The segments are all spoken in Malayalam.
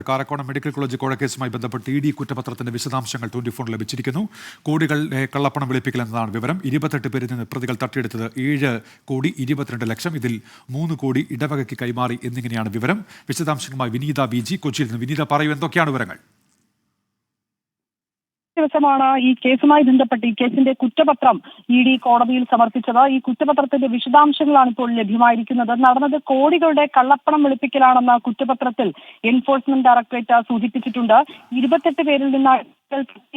കാരക്കോണം മെഡിക്കൽ കോളേജ് കോഴക്കേസുമായി ബന്ധപ്പെട്ട് ഇ ഡി കുറ്റപത്രത്തിന്റെ വിശദാംശങ്ങൾ 24 ലഭിച്ചിരിക്കുന്നു. കോടികളുടെ കള്ളപ്പണം വെളുപ്പിക്കൽ എന്നതാണ് വിവരം. 28 പേരിൽ നിന്ന് പ്രതികൾ തട്ടിയെടുത്തത് 7,22,00,000. ഇതിൽ 3 കോടി ഇടവകയ്ക്ക് കൈമാറി എന്നിങ്ങനെയാണ് വിവരം. വിശദാംശങ്ങളുമായി വിനീത വി.ജി. കൊച്ചിയിൽ നിന്ന്. വിനീത, പറയൂ, എന്തൊക്കെയാണ് വിവരങ്ങൾ? ദിവസമാണ് ഈ കേസുമായി ബന്ധപ്പെട്ട് ഈ കേസിന്റെ കുറ്റപത്രം ഇ ഡി കോടതിയിൽ സമർപ്പിച്ചത്. ഈ കുറ്റപത്രത്തിന്റെ വിശദാംശങ്ങളാണ് ഇപ്പോൾ ലഭ്യമായിരിക്കുന്നത്. നടന്നത് കോടികളുടെ കള്ളപ്പണം വെളുപ്പിക്കലാണെന്ന കുറ്റപത്രത്തിൽ എൻഫോഴ്സ്മെന്റ് ഡയറക്ടറേറ്റ് സൂചിപ്പിച്ചിട്ടുണ്ട്. 28 പേരിൽ നിന്ന്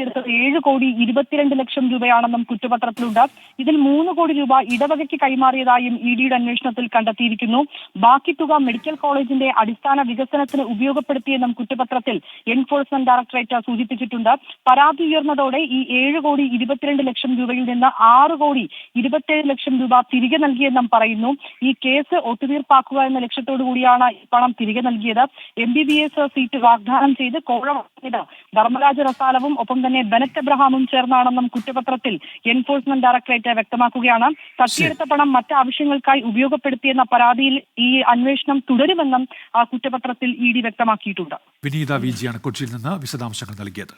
എടുത്തത് 7,22,00,000 രൂപയാണെന്നും കുറ്റപത്രത്തിലുണ്ട്. ഇതിൽ 3 കോടി രൂപ ഇടവകയ്ക്ക് കൈമാറിയതായും ഇ ഡിയുടെ അന്വേഷണത്തിൽ കണ്ടെത്തിയിരിക്കുന്നു. ബാക്കി തുക മെഡിക്കൽ കോളേജിന്റെ അടിസ്ഥാന വികസനത്തിന് ഉപയോഗപ്പെടുത്തിയെന്നും കുറ്റപത്രത്തിൽ എൻഫോഴ്സ്മെന്റ് ഡയറക്ടറേറ്റ് സൂചിപ്പിച്ചിട്ടുണ്ട്. പരാതി ഉയർന്നതോടെ ഈ 7,22,00,000 രൂപയിൽ നിന്ന് 6,27,00,000 രൂപ തിരികെ നൽകിയെന്നും പറയുന്നു. ഈ കേസ് ഒത്തുതീർപ്പാക്കുക എന്ന ലക്ഷ്യത്തോടു കൂടിയാണ് ഈ പണം തിരികെ നൽകിയത്. MBBS സീറ്റ് വാഗ്ദാനം ചെയ്ത് കോഴ ധർമ്മരാജ റസാലവും ഒപ്പം തന്നെ ബെനറ്റ് എബ്രഹാമും ചേർന്നാണെന്നും കുറ്റപത്രത്തിൽ എൻഫോഴ്സ്മെന്റ് ഡയറക്ടറേറ്റ് വ്യക്തമാക്കുകയാണ്. തട്ടിയെടുത്ത പണം മറ്റാവശ്യങ്ങൾക്കായി ഉപയോഗപ്പെടുത്തിയെന്ന പരാതിയിൽ ഈ അന്വേഷണം തുടരുമെന്നും ആ കുറ്റപത്രത്തിൽ ഇ ഡി വ്യക്തമാക്കിയിട്ടുണ്ട്. വിനീത വി.ജി. ആണ് കൊച്ചിയിൽ നിന്ന് വിശദാംശങ്ങൾ നൽകിയത്.